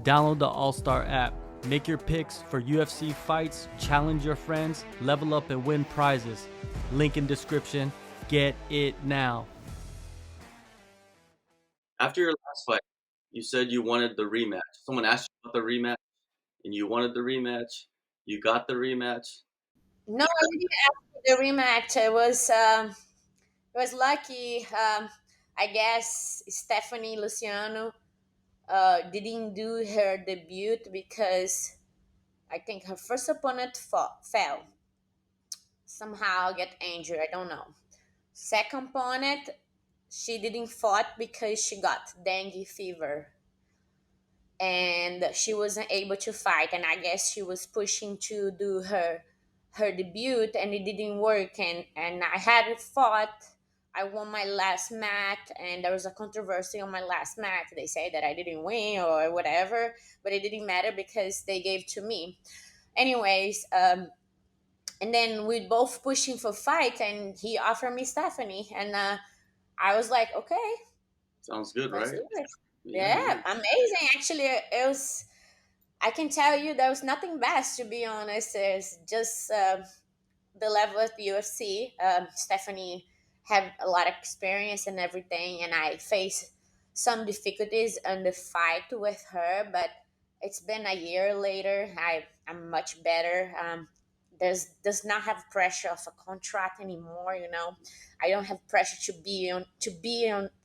Download the AllStar app. Make your picks for UFC fights, challenge your friends, level up and win prizes. Link in description. Get it now. After your last fight, you said you wanted the rematch. Someone asked you about the rematch, and you wanted the rematch. You got the rematch. No, I didn't ask for the rematch. I was lucky. I guess Stephanie Luciano didn't do her debut because I think her first opponent fell. Somehow get injured. I don't know. Second opponent, she didn't fought because she got dengue fever and she wasn't able to fight. And I guess she was pushing to do her debut and it didn't work. And I hadn't fought. I won my last match, and there was a controversy on my last match. They say that I didn't win or whatever, but it didn't matter because they gave to me. Anyways, and then we both pushing for fight, and he offered me Stephanie, and I was like, okay, Sounds good, let's right? do it. Yeah, yeah. Yeah, amazing. Actually, it was. I can tell you there was nothing best, to be honest. It's just the level of the UFC. Stephanie had a lot of experience and everything, and I faced some difficulties in the fight with her. But it's been a year later. I'm much better. There's does not have pressure of a contract anymore. I don't have pressure to be on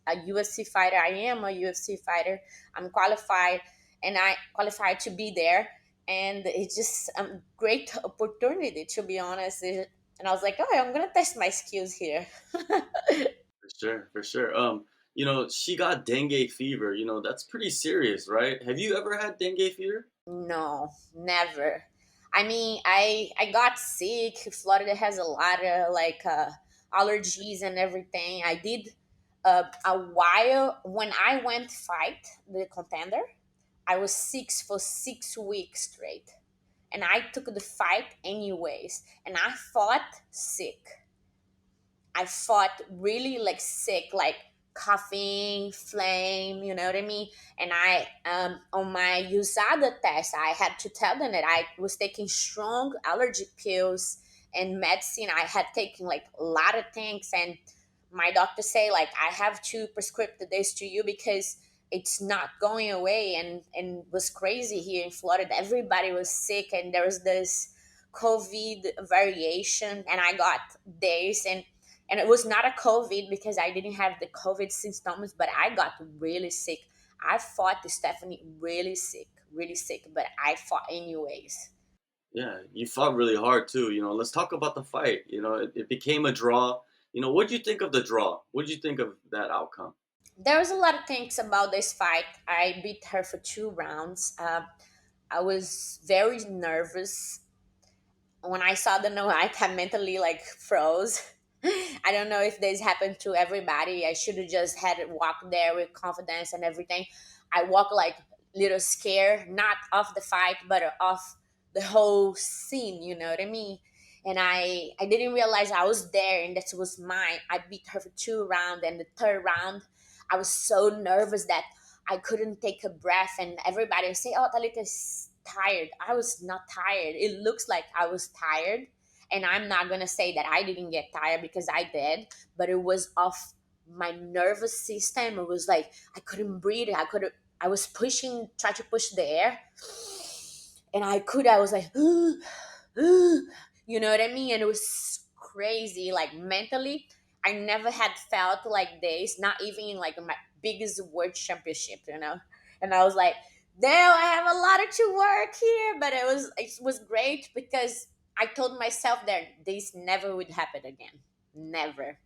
a UFC fighter. I am a UFC fighter. I'm qualified, and I qualified to be there, and it's just a great opportunity, to be honest. And I was like, oh, I'm gonna test my skills here. For sure, for sure. She got dengue fever. That's pretty serious, right? Have you ever had dengue fever? No, never. I mean, I got sick. Florida has a lot of like allergies and everything. I did a while when I went fight the contender. I was sick for 6 weeks straight, and I took the fight anyways. And I fought sick. I fought really like sick, like coughing, flame, you know what I mean? And I, on my USADA test, I had to tell them that I was taking strong allergy pills and medicine. I had taken like a lot of things, and my doctor say like I have to prescribe this to you because it's not going away. And was crazy here in Florida. Everybody was sick, and there was this COVID variation, and I got days and it was not a COVID because I didn't have the COVID symptoms, but I got really sick. I fought Stephanie really sick, but I fought anyways. Yeah, you fought really hard too. Let's talk about the fight. It became a draw. What'd you think of the draw? What'd you think of that outcome? There was a lot of things about this fight. I beat her for 2 rounds. I was very nervous when I saw the no. I mentally like froze. I don't know if this happened to everybody. I should have just had it walk there with confidence and everything. I walk like little scared, not of the fight, but of the whole scene. You know what I mean? And I didn't realize I was there, and that was mine. I beat her for 2 rounds, and the third round, I was so nervous that I couldn't take a breath, and everybody would say, "Oh, Talita's tired." I was not tired. It looks like I was tired, and I'm not gonna say that I didn't get tired because I did, but it was off my nervous system. It was like I couldn't breathe. I was pushing, trying to push the air, and I was like, you know what I mean? And it was crazy. Like mentally, I never had felt like this, not even in like my biggest world championship. And I was like, damn, I have a lot of to work here. But it was great because I told myself that this never would happen again. Never.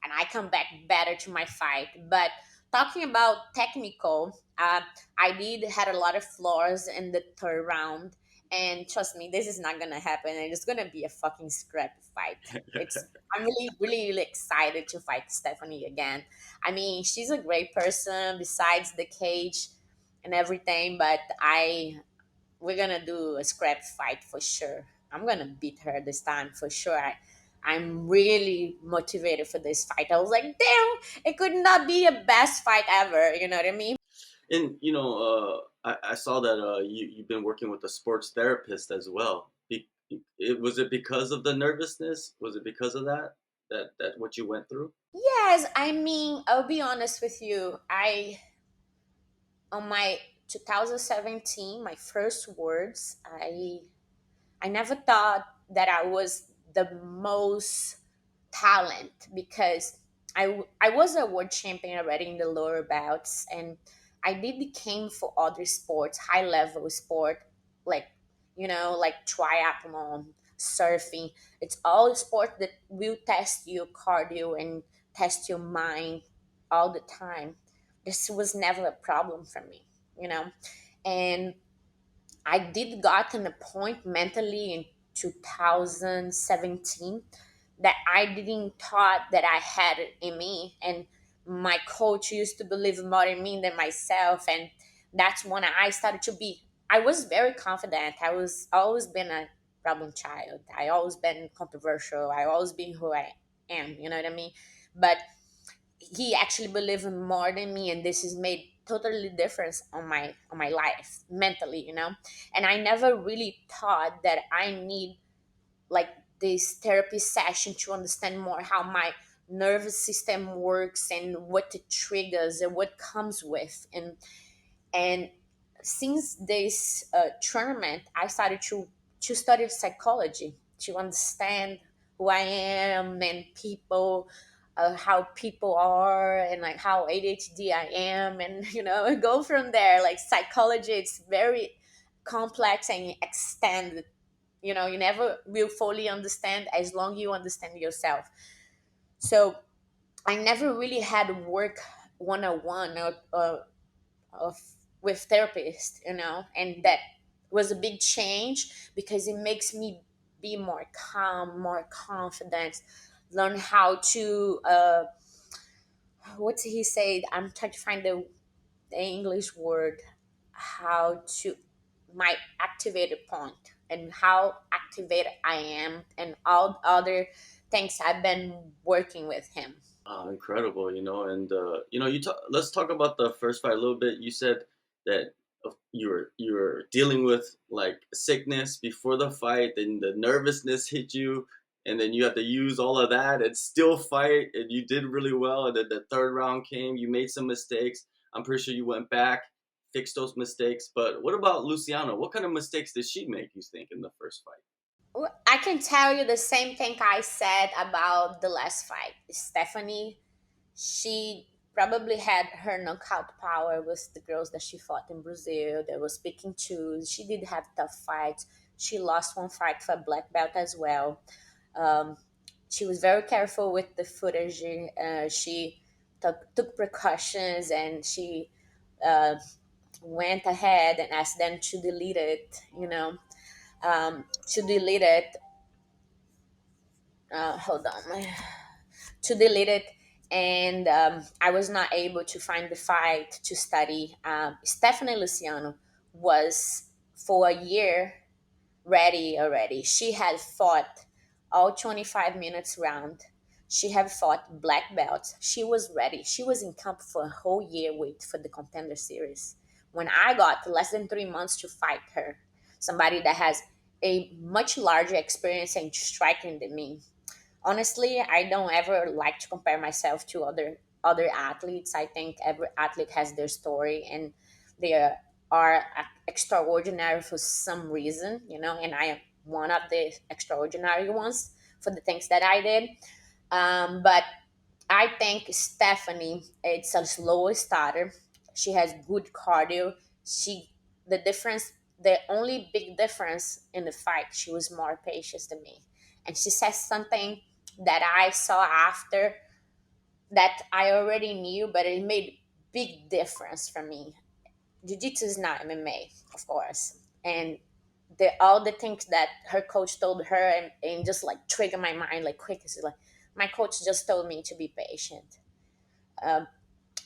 And I come back better to my fight. But talking about technical, I did had a lot of flaws in the third round, and trust me, this is not gonna happen. It's gonna be a fucking scrap fight. I'm really, really, really excited to fight Stephanie again. I mean, she's a great person besides the cage and everything, but we're gonna do a scrap fight for sure. I'm gonna beat her this time for sure. I'm really motivated for this fight. I was like, damn, it could not be a best fight ever. You know what I mean? And I saw that you've been working with a sports therapist as well. Was it because of the nervousness? Was it because of that what you went through? Yes, I mean, I'll be honest with you. On my 2017, my first words, I never thought that I was the most talent, because I was a world champion already in the lower belts, and I did came for other sports, high level sport, like, like triathlon, surfing. It's all sport that will test your cardio and test your mind all the time. This was never a problem for me, you know. And I did gotten a point mentally in 2017 that I didn't thought that I had it in me, and my coach used to believe more in me than myself, and that's when I started to be. I was very confident. I was always been a problem child. I always been controversial. I always been who I am. You know what I mean? But he actually believed more than me, and this has made totally difference on my life mentally, and I never really thought that I need like this therapy session to understand more how my nervous system works and what the triggers and what comes with. And since this tournament, I started to study psychology to understand who I am and people, how people are, and like how ADHD I am, and go from there. Like psychology, it's very complex and extended. You never will fully understand as long you understand yourself. So I never really had work one on one of with therapists, and that was a big change because it makes me be more calm, more confident, learn how to what he said. I'm trying to find the English word, how to my activated point and how activated I am, and all other things I've been working with him. Incredible, and let's talk about the first fight a little bit. You said that you were dealing with like sickness before the fight, and the nervousness hit you, and then you had to use all of that and still fight, and you did really well. And then the third round came, you made some mistakes. I'm pretty sure you went back, fixed those mistakes. But what about Luciano? What kind of mistakes did she make, you think, in the first fight? Well, I can tell you the same thing I said about the last fight. Stephanie, she probably had her knockout power with the girls that she fought in Brazil. They was picking choose. She did have tough fights. She lost one fight for a black belt as well. Um, she was very careful with the footage. She took precautions, and she uh, went ahead and asked them to delete it. To delete it. Hold on. To delete it, and I was not able to find the fight to study. Stephanie Luciano was for a year ready already. She had fought all 25 minutes round. She had fought black belts. She was ready. She was in camp for a whole year wait for the contender series. When I got less than 3 months to fight her, somebody that has a much larger experience in striking than me. Honestly, I don't ever like to compare myself to other athletes. I think every athlete has their story, and they are extraordinary for some reason, and I am one of the extraordinary ones for the things that I did. But I think Stephanie, it's a slow starter. She has good cardio. The difference, the only big difference in the fight, she was more patient than me. And she says something that I saw after that I already knew, but it made big difference for me. Jiu-jitsu is not MMA, of course. And all the things that her coach told her, and just like trigger my mind like quick. It's like my coach just told me to be patient. Um,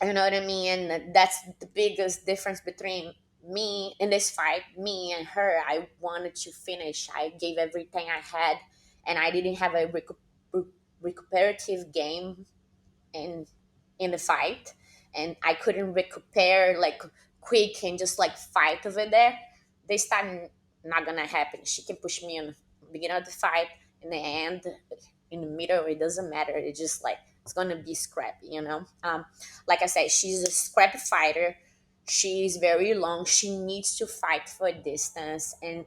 you know what I mean? And that's the biggest difference between me in this fight, me and her. I wanted to finish. I gave everything I had, and I didn't have a recuperative game in in the fight, and I couldn't recuperate like quick and just like fight over there, they start not gonna happen. She can push me in the beginning of the fight, in the end, in the middle. It doesn't matter. It's just like it's gonna be scrappy, you know. Like I said, she's a scrappy fighter. She's very long. She needs to fight for a distance, and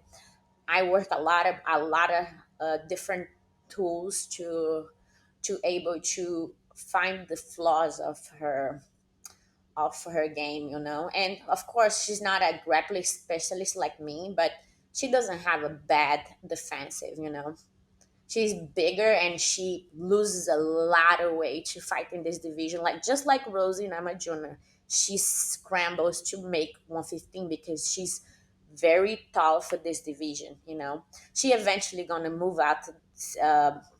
I work a lot of different tools to able to find the flaws of her game, you know. And of course, she's not a grappling specialist like me, but she doesn't have a bad defensive, you know. She's bigger and she loses a lot of weight to fight in this division. Like just like Rosie Namajunas, she scrambles to make 115 because she's very tall for this division. You know, she eventually gonna move out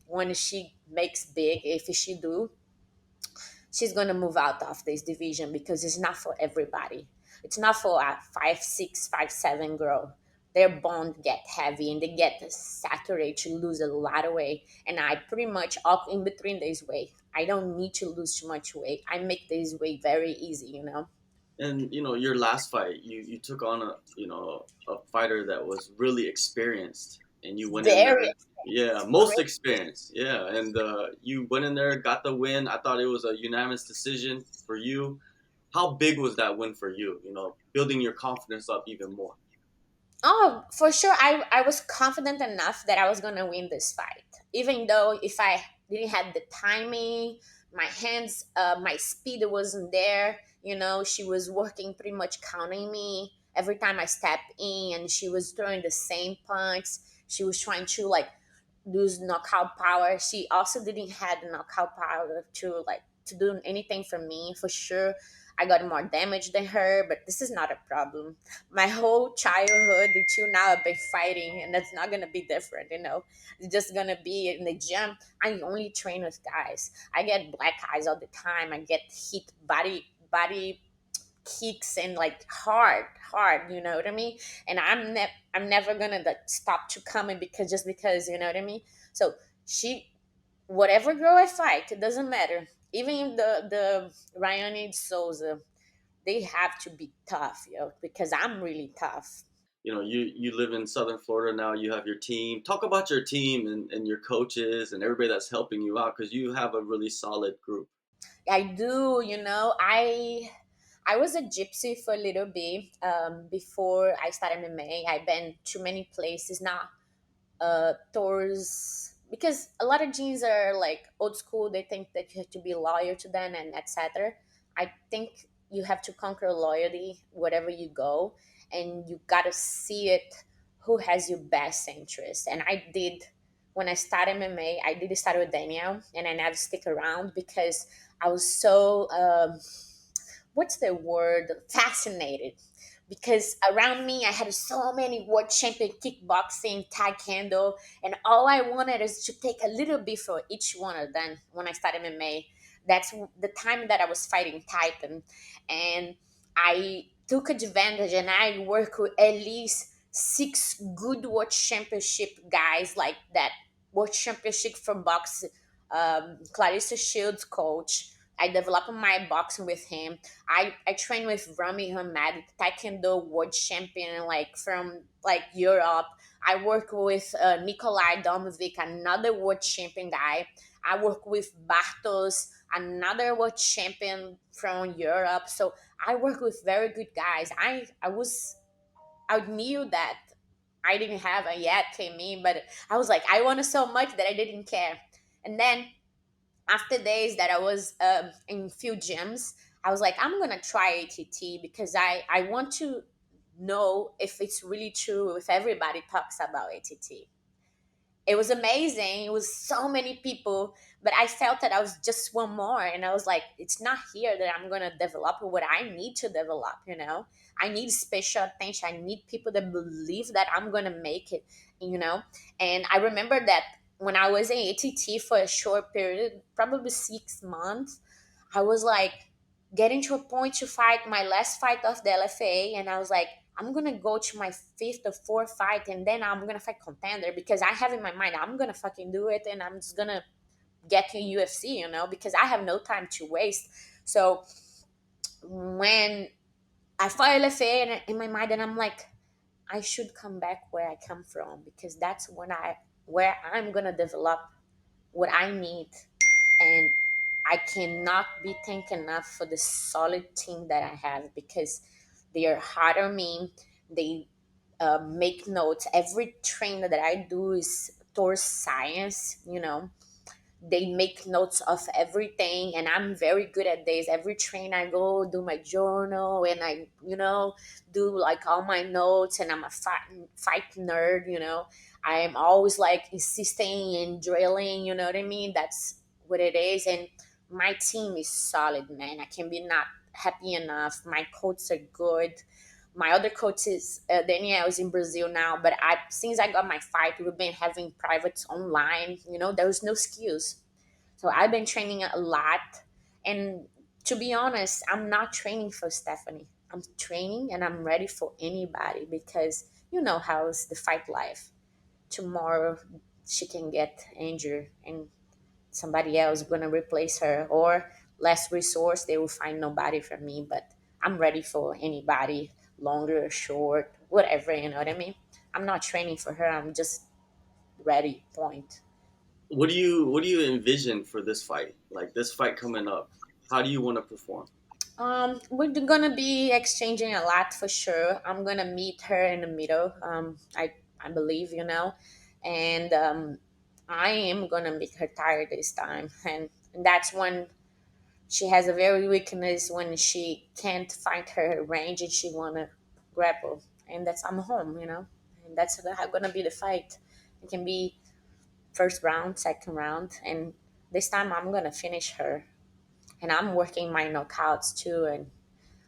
when she makes big. If she do, she's gonna move out of this division because it's not for everybody. It's not for a 5'6", 5'7" girl. Their bones get heavy and they get saturated to lose a lot of weight. And I pretty much up in between this weight. I don't need to lose too much weight. I make this weight very easy, you know. And your last fight, you took on a fighter that was really experienced, and you went in Very there. Yeah, most great. experienced. Yeah, and you went in there, got the win. I thought it was a unanimous decision for you. How big was that win for you? Building your confidence up even more. Oh, for sure. I was confident enough that I was gonna win this fight. Even though if I didn't have the timing, my hands, my speed wasn't there. You know, she was working pretty much counting me every time I stepped in, and she was throwing the same punch. She was trying to like lose knockout power. She also didn't have the knockout power to do anything for me. For sure, I got more damage than her, but this is not a problem. My whole childhood until now, I've been fighting, and that's not gonna be different. You know, it's just gonna be in the gym. I only train with guys. I get black eyes all the time. I get hit body kicks and like hard, you know what I mean. And I'm never gonna like stop to coming because just because, you know what I mean. So she, whatever girl I fight, it doesn't matter. Even the Ryan Souza, they have to be tough, yo, because I'm really tough. You live in Southern Florida now. You have your team. Talk about your team and your coaches and everybody that's helping you out, because you have a really solid group. I do, you know. I was a gypsy for a little bit before I started MMA. I've been to many places now, tours, because a lot of jeans are like old school. They think that you have to be loyal to them and etc. I think you have to conquer loyalty wherever you go, and you gotta see it who has your best interest. And I did when I started MMA. I did start with Daniel, and I never stick around because I was so what's the word, fascinated, because around me I had so many world champion kickboxing, taekwondo, and all I wanted is to take a little bit for each one of them. When I started MMA, that's the time that I was fighting Titan, and I took advantage and I worked with at least six good world championship guys like that. World championship from box, Clarissa Shields coach. I developed my boxing with him. I trained with Rami Hamed, Taekwondo world champion, like from like Europe. I work with Nikolai Domovic, another world champion guy. I work with Bartos, another world champion from Europe. So I work with very good guys. I knew that I didn't have a yet came in, but I was like I wanted so much that I didn't care. And then after days that I was in few gyms, I was like, I'm gonna try ATT because I want to know if it's really true if everybody talks about ATT. It was amazing. It was so many people, but I felt that I was just one more, and I was like, it's not here that I'm gonna develop what I need to develop. You know, I need special attention. I need people that believe that I'm gonna make it. You know, and I remember that when I was in ATT for a short period, probably 6 months, I was like getting to a point to fight my last fight of the LFA, and I was like, I'm gonna go to my fifth or fourth fight, and then I'm gonna fight contender because I have in my mind I'm gonna fucking do it, and I'm just gonna get to UFC, you know, because I have no time to waste. So when I felt LFA in my mind, and I'm like, I should come back where I come from, because that's when I where I'm gonna develop what I need, and I cannot be thankful enough for the solid team that I have, because they are hard on me. They make notes. Every training that I do is towards science, they make notes of everything, and I'm very good at this. Every train I go, do my journal, and I do like all my notes, and I'm a fight nerd. I am always like insisting and drilling, you know what I mean? That's what it is. And my team is solid, man. I can be not happy enough. My coaches are good. My other coach is Danielle is in Brazil now, but I since I got my fight, we've been having privates online. There was no skills, so I've been training a lot. And to be honest, I'm not training for Stephanie. I'm training and I'm ready for anybody, because you know how's the fight life. Tomorrow she can get injured and somebody else gonna replace her, or less resource, they will find nobody for me. But I'm ready for anybody, longer or short, whatever, you know what I mean? I'm not training for her, I'm just ready, point. What do you envision for this fight? Like this fight coming up, how do you want to perform? We're gonna be exchanging a lot for sure. I'm gonna meet her in the middle. I believe, and I am gonna make her tired this time, and that's when she has a very weakness, when she can't find her range and she wanna grapple, and that's I'm home, and that's gonna be the fight. It can be first round, second round, and this time I'm gonna finish her, and I'm working my knockouts too, and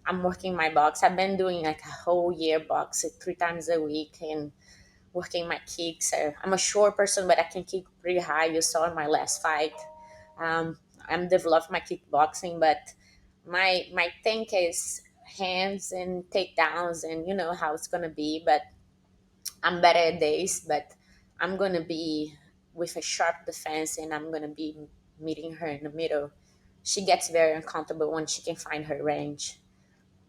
I'm working my box. I've been doing like a whole year box 3 times a week, and working my kicks. I'm a short person, but I can kick pretty high. You saw in my last fight. I'm developing my kickboxing, but my thing is hands and takedowns, and you know how it's gonna be. But I'm better at this. But I'm gonna be with a sharp defense, and I'm gonna be meeting her in the middle. She gets very uncomfortable when she can find her range.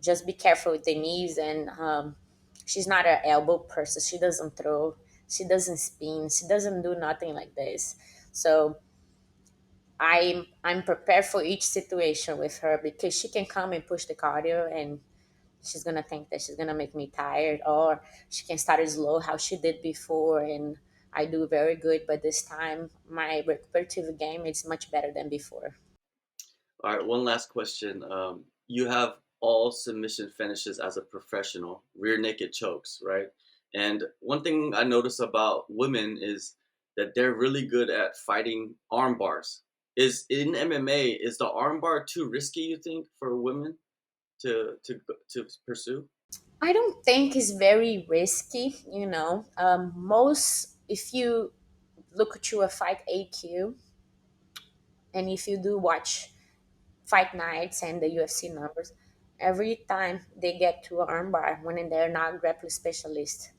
Just be careful with the knees, and she's not an elbow person. She doesn't throw, she doesn't spin, she doesn't do nothing like this. So I'm prepared for each situation with her, because she can come and push the cardio, and she's gonna think that she's gonna make me tired, or she can start slow how she did before, and I do very good, but this time my recuperative game is much better than before. All right, one last question. You have all submission finishes as a professional, rear naked chokes, right? And one thing I notice about women is that they're really good at fighting arm bars. Is in MMA, is the arm bar too risky, you think, for women to pursue? I don't think it's very risky, most, if you look to a fight AQ, and if you do watch fight nights and the UFC numbers, every time they get to an armbar, when they're not grappling specialists,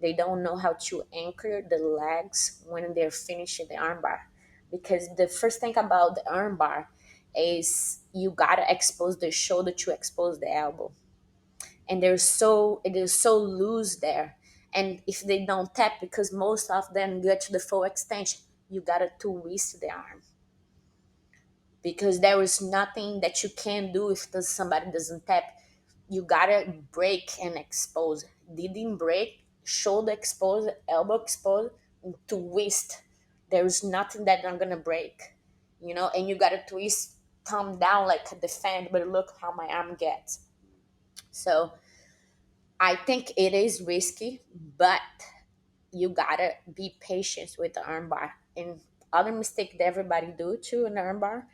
they don't know how to anchor the legs when they're finishing the armbar. Because the first thing about the armbar is you gotta expose the shoulder to expose the elbow, and it is so loose there. And if they don't tap, because most of them get to the full extension, you gotta twist the arm, because there is nothing that you can do if somebody doesn't tap. You gotta break and expose. Didn't break, shoulder exposed, elbow exposed, twist. There is nothing that I'm gonna break, and you gotta twist, thumb down like a defend, but look how my arm gets. So I think it is risky, but you gotta be patient with the armbar. And other mistake that everybody do too in the armbar,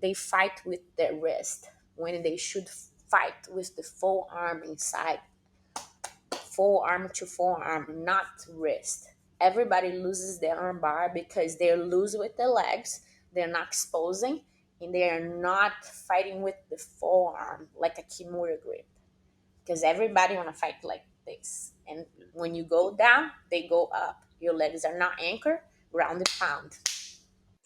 they fight with their wrist when they should fight with the full arm inside, full arm to full arm, not wrist. Everybody loses their armbar because they're loose with their legs, they're not exposing, and they are not fighting with the full arm like a kimura grip, because everybody want to fight like this. And when you go down, they go up. Your legs are not anchored, ground and pound.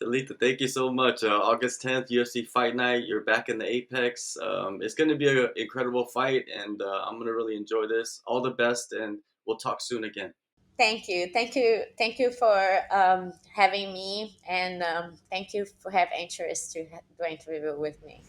Talita, thank you so much. August 10th, UFC Fight Night. You're back in the Apex. It's going to be an incredible fight, and I'm going to really enjoy this. All the best, and we'll talk soon again. Thank you, thank you for having me, and thank you for have interest to do interview with me.